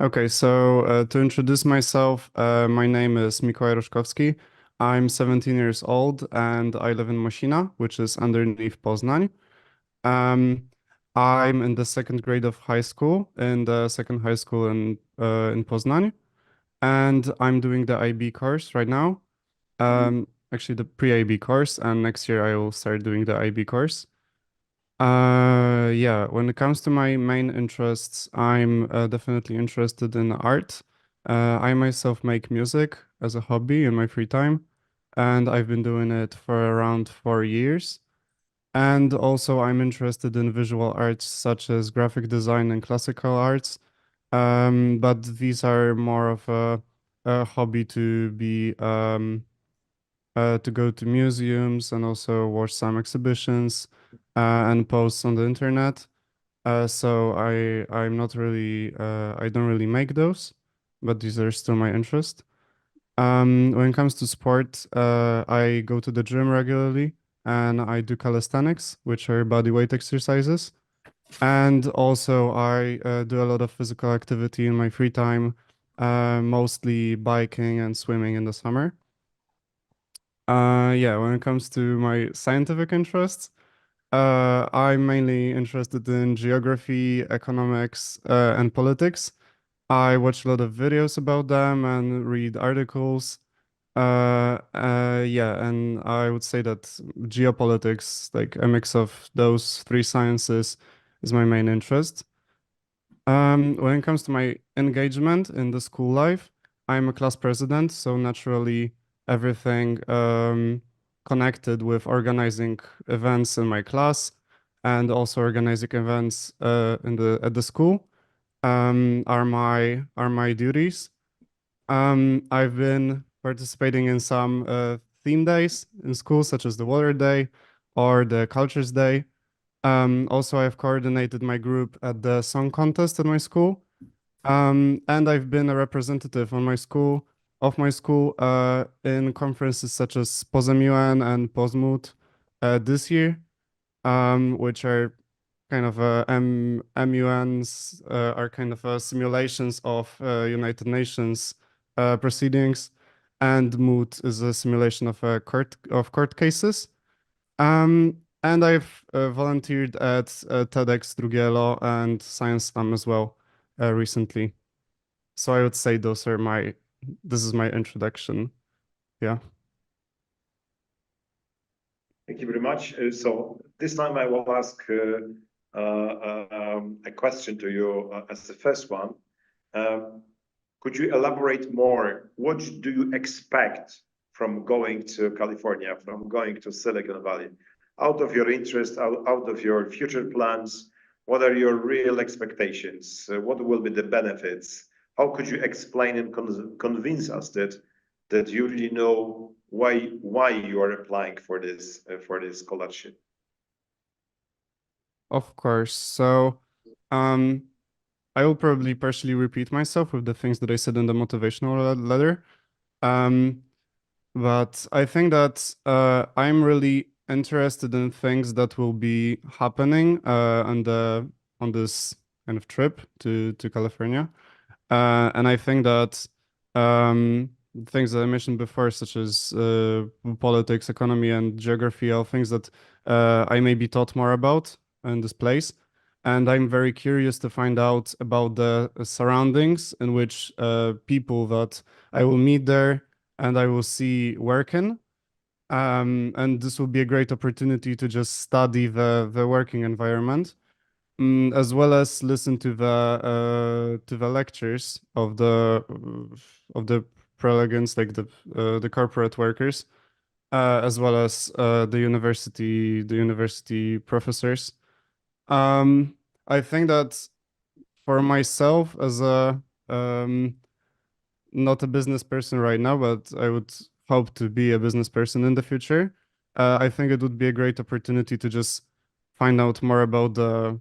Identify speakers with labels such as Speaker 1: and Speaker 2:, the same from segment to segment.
Speaker 1: Okay, so to introduce myself, my name is Mikołaj Roszkowski. I'm 17 years old and I live in Mosina, which is underneath Poznań. Um, I'm in the second grade of high school, in the second high school in Poznań, and I'm doing the IB course right now. Actually, the pre-IB course, and next year I will start doing the IB course. Yeah, when it comes to my main interests, I'm definitely interested in art. I myself make music as a hobby in my free time, and I've been doing it for around 4 years. And also, I'm interested in visual arts such as graphic design and classical arts. But these are more of a hobby to go to museums and also watch some exhibitions and posts on the internet. So I'm not really I don't really make those, but these are still my interest. When it comes to sport, I go to the gym regularly and I do calisthenics, which are body weight exercises. And also I do a lot of physical activity in my free time, mostly biking and swimming in the summer. Yeah, when it comes to my scientific interests, I'm mainly interested in geography, economics, and politics. I watch a lot of videos about them and read articles. Yeah, and I would say that geopolitics, like a mix of those three sciences, is my main interest. When it comes to my engagement in the school life, I'm a class president, so naturally everything connected with organizing events in my class and also organizing events in the at the school are my duties. I've been participating in some theme days in school, such as the Water Day or the Cultures Day. Also, I've coordinated my group at the song contest at my school. And I've been a representative of my school, in conferences such as Poznaniu and Pozmut, this year, which are kind of MUNs, are kind of simulations of United Nations proceedings, and Moot is a simulation of a court cases. And I've volunteered at TEDx Drugielo and Science Slam as well recently. So I would say this is my introduction. Yeah.
Speaker 2: Thank you very much. So this time I will ask a question to you as the first one. Could you elaborate more? What do you expect from going to California, from going to Silicon Valley? Out of your interest, out of your future plans, what are your real expectations? What will be the benefits? How could you explain and convince us that you really know why you are applying for this scholarship?
Speaker 1: Of course. So, I will probably partially repeat myself with the things that I said in the motivational letter. But I think that I'm really interested in things that will be happening on this kind of trip to California. And I think that things that I mentioned before, such as politics, economy, and geography, are things that I may be taught more about in this place. And I'm very curious to find out about the surroundings in which people that I will meet there and I will see working. And this will be a great opportunity to just study the working environment, as well as listen to the lectures of the prelegents, like the corporate workers, as well as the university professors. I think that for myself, as a not a business person right now, but I would hope to be a business person in the future. I think it would be a great opportunity to just find out more about the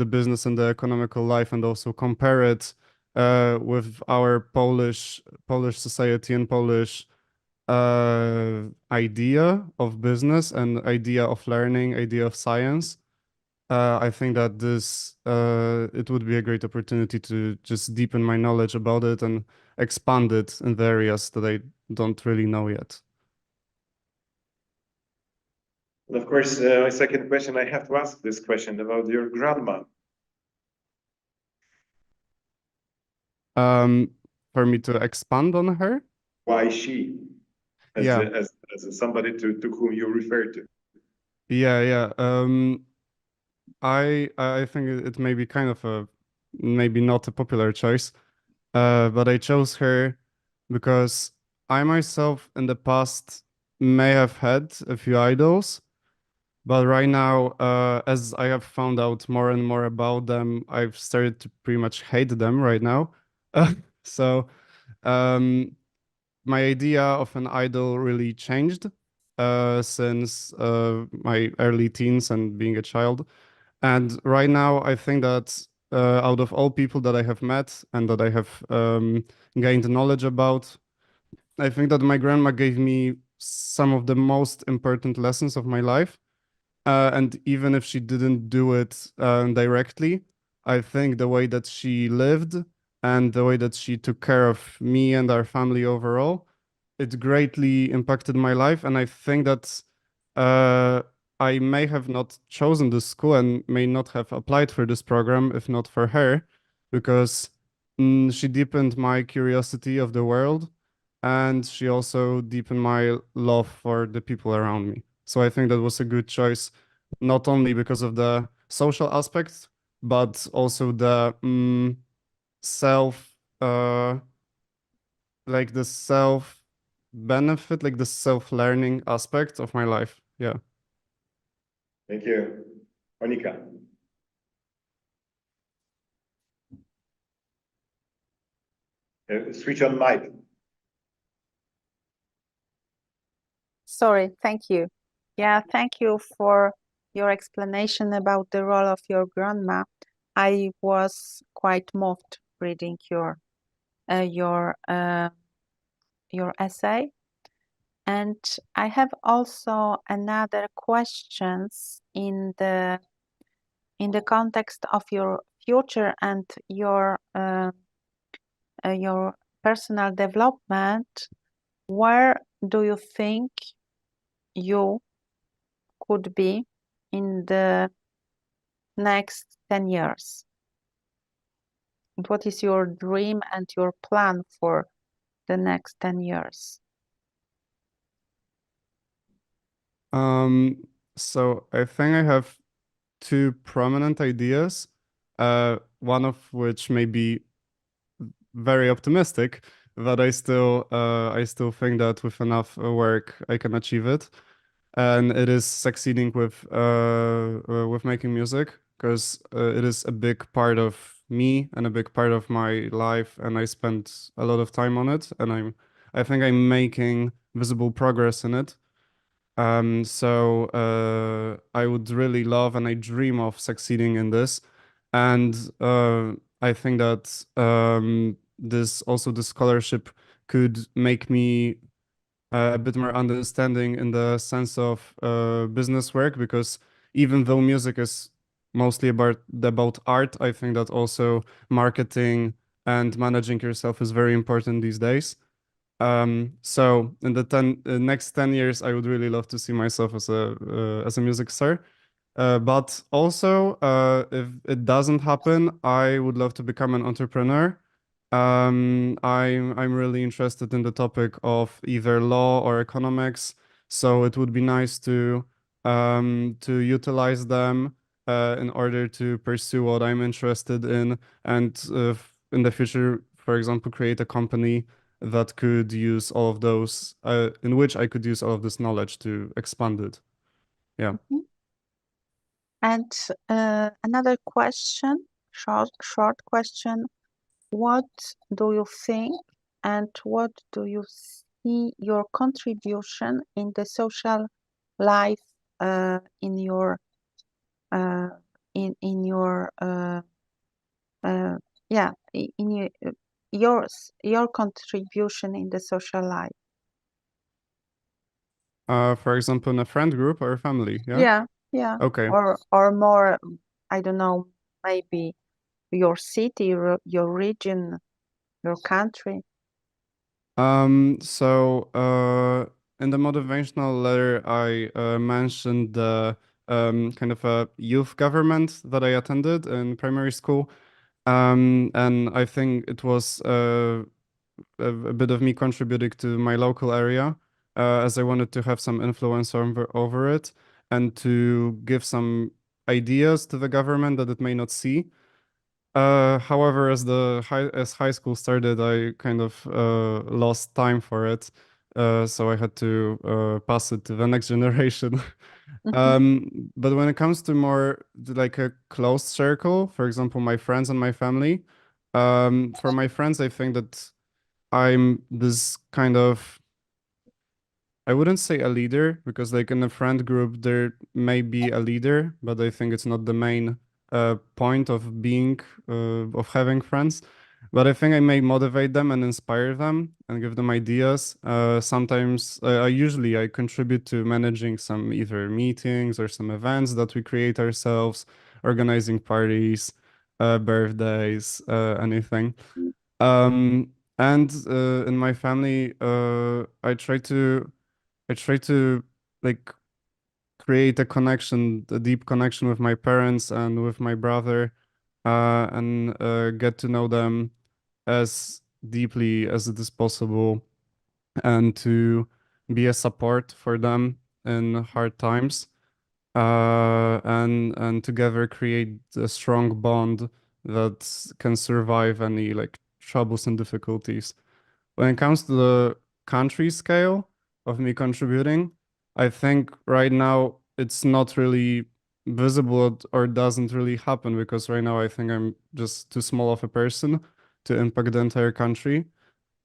Speaker 1: business and the economical life, and also compare it with our Polish society and Polish idea of business and idea of learning, idea of science. I think that it would be a great opportunity to just deepen my knowledge about it and expand it in the areas that I don't really know yet.
Speaker 2: And of course, my second question, I have to ask this question about your grandma.
Speaker 1: For me to expand on her?
Speaker 2: Why she?
Speaker 1: Yeah.
Speaker 2: As somebody to whom you refer to.
Speaker 1: Yeah. I think it may be kind of maybe not a popular choice, but I chose her because I myself in the past may have had a few idols, but right now, as I have found out more and more about them, I've started to pretty much hate them right now. So, my idea of an idol really changed since my early teens and being a child. And right now, I think that out of all people that I have met and that I have gained knowledge about, I think that my grandma gave me some of the most important lessons of my life. And even if she didn't do it directly, I think the way that she lived and the way that she took care of me and our family overall, it greatly impacted my life. And I think that uh, I may have not chosen this school and may not have applied for this program if not for her, because she deepened my curiosity of the world and she also deepened my love for the people around me. So I think that was a good choice, not only because of the social aspects, but also the self, like the self benefit, like the self-learning aspect of my life. Yeah.
Speaker 2: Thank you. Monica. Switch on mic.
Speaker 3: Sorry, thank you. Yeah, thank you for your explanation about the role of your grandma. I was quite moved reading your essay, and I have also another questions in the context of your future and your personal development. Where do you think you could be in the next 10 years? What is your dream and your plan for the next 10 years?
Speaker 1: So I think I have two prominent ideas, one of which may be very optimistic, but I still think that with enough work I can achieve it. And it is succeeding with making music, because it is a big part of me and a big part of my life, and I spent a lot of time on it, and I think I'm making visible progress in it. So I would really love and I dream of succeeding in this. And I think that the scholarship could make me a bit more understanding in the sense of business work, because even though music is mostly about art, I think that also marketing and managing yourself is very important these days. So in the next 10 years, I would really love to see myself as a music star. But also, if it doesn't happen, I would love to become an entrepreneur. I'm really interested in the topic of either law or economics, so it would be nice to utilize them in order to pursue what I'm interested in, and in the future, for example, create a company that could use all of those, in which I could use all of this knowledge to expand it. Yeah.
Speaker 3: Mm-hmm. And another question, short question. What do you think and what do you see your contribution in the social life in your your contribution in the social life?
Speaker 1: For example, in a friend group or a family, yeah?
Speaker 3: Yeah.
Speaker 1: Okay.
Speaker 3: Or more, I don't know, maybe your city, your region, your country.
Speaker 1: So in the motivational letter, I mentioned the kind of a youth government that I attended in primary school. And I think it was a bit of me contributing to my local area, as I wanted to have some influence over it and to give some ideas to the government that it may not see. However, as high school started, I kind of lost time for it, so I had to pass it to the next generation. But when it comes to more like a closed circle, for example, my friends and my family, for my friends, I think that I'm this kind of, I wouldn't say a leader, because like in a friend group there may be a leader, but I think it's not the main point of being of having friends. But I think I may motivate them and inspire them and give them ideas. Sometimes I contribute to managing some either meetings or some events that we create ourselves, organizing parties, birthdays, anything. And in my family, I try to like create a connection, a deep connection with my parents and with my brother, and get to know them as deeply as it is possible, and to be a support for them in hard times, and together create a strong bond that can survive any like troubles and difficulties. When it comes to the country scale of me contributing, I think right now it's not really visible or doesn't really happen, because right now I think I'm just too small of a person to impact the entire country.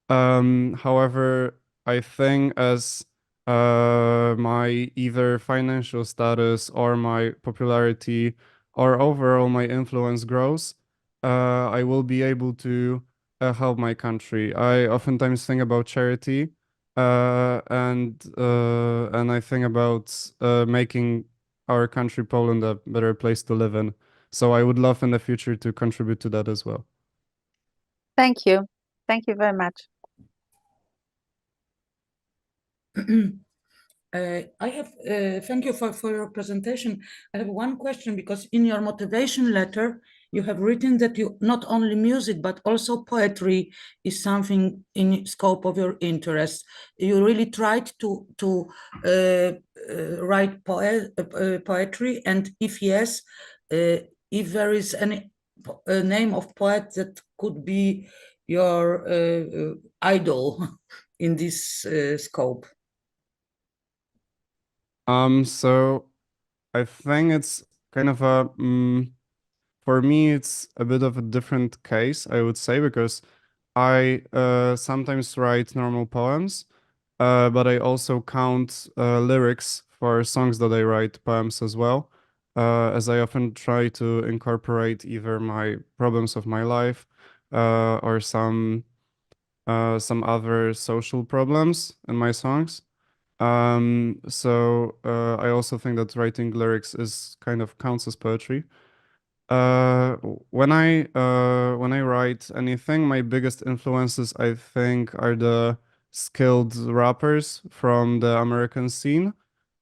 Speaker 1: However, I think as my either financial status or my popularity or overall my influence grows, I will be able to help my country. I oftentimes think about charity, and I think about making our country, Poland, a better place to live in. So I would love in the future to contribute to that as well.
Speaker 3: Thank you. Thank you very much.
Speaker 4: I have, thank you for your presentation. I have one question, because in your motivation letter, you have written that you not only music, but also poetry is something in scope of your interest. You really tried to write poetry, and if yes, if there is any name of poet that could be your idol in this scope.
Speaker 1: So I think it's kind of a, for me, it's a bit of a different case, I would say, because I sometimes write normal poems, but I also count lyrics for songs that I write poems as well, as I often try to incorporate either my problems of my life, or some other social problems in my songs. So I also think that writing lyrics is kind of counts as poetry. When I write anything, my biggest influences, I think, are the skilled rappers from the American scene.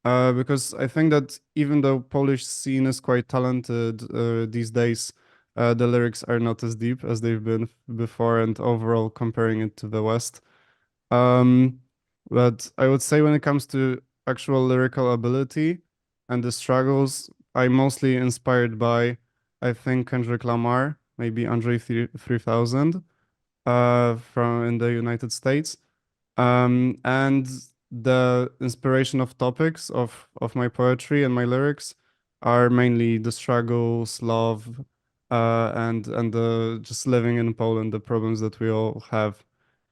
Speaker 1: Because I think that even though Polish scene is quite talented these days, the lyrics are not as deep as they've been before, and overall comparing it to the West. Um, but I would say when it comes to actual lyrical ability and the struggles, I'm mostly inspired by, I think, Kendrick Lamar, maybe Andre 3000, from in the United States. And the inspiration of topics of my poetry and my lyrics are mainly the struggles, love, and the just living in Poland, the problems that we all have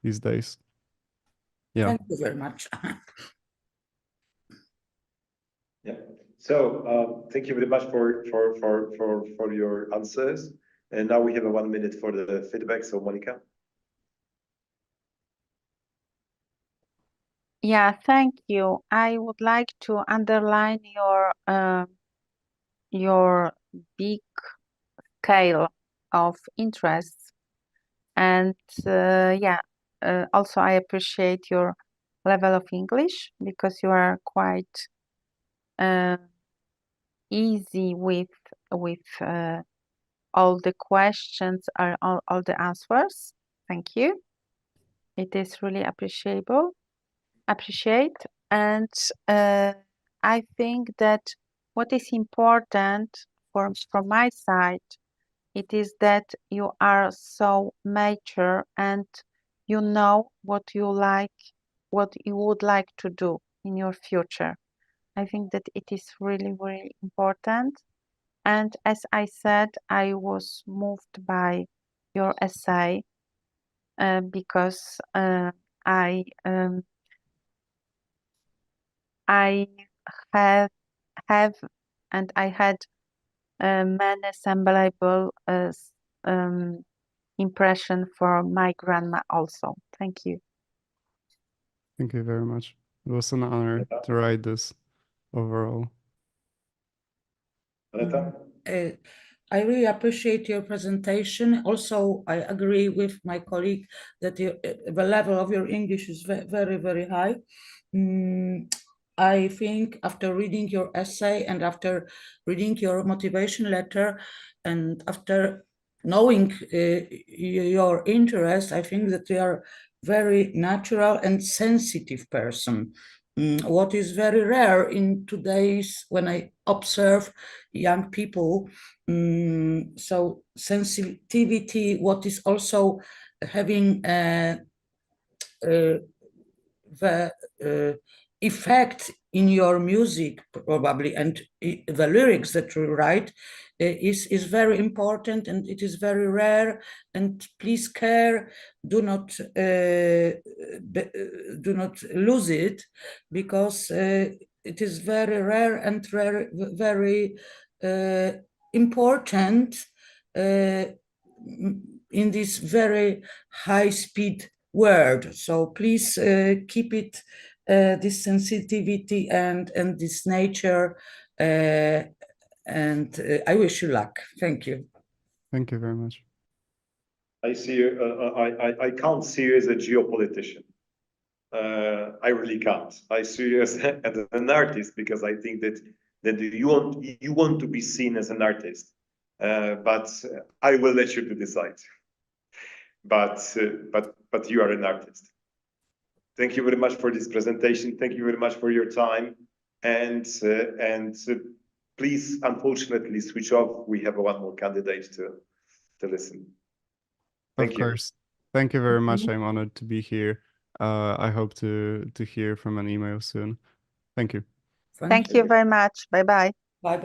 Speaker 1: these days. Yeah.
Speaker 4: Thank you very much.
Speaker 2: Yeah. So thank you very much for your answers. And now we have 1 minute for the feedback. So Monica.
Speaker 3: Yeah, thank you. I would like to underline your your big scale of interests. And also I appreciate your level of English, because you are quite easy with all the questions or all the answers. Thank you. It is really appreciate. And I think that what is important from my side, it is that you are so mature and you know what you like, what you would like to do in your future. I think that it is really, really important. And as I said, I was moved by your essay because I have and I had many assemblable impression for my grandma also. Thank you.
Speaker 1: Thank you very much. It was an honor to write this overall.
Speaker 2: Aneta?
Speaker 4: I really appreciate your presentation. Also, I agree with my colleague that the level of your English is very, very high. I think after reading your essay and after reading your motivation letter and after knowing your interest, I think that you are very natural and sensitive person. What is very rare in today's, when I observe young people. So sensitivity, what is also having the effect in your music probably, and the lyrics that you write is very important, and it is very rare. And please care, do not lose it, because it is very rare and very important in this very high-speed world. So please keep it, this sensitivity and this nature, and I wish you luck. Thank you.
Speaker 1: Thank you very much.
Speaker 2: I see you. I can't see you as a geopolitician. I really can't. I see you as an artist, because I think that you want to be seen as an artist. But I will let you to decide. But you are an artist. Thank you very much for this presentation. Thank you very much for your time. And please, unfortunately, switch off. We have one more candidate to listen. Thank you.
Speaker 1: Of course. Thank you very much. I'm honored to be here. I hope to hear from an email soon. Thank you.
Speaker 3: Thank you very much. Bye-bye.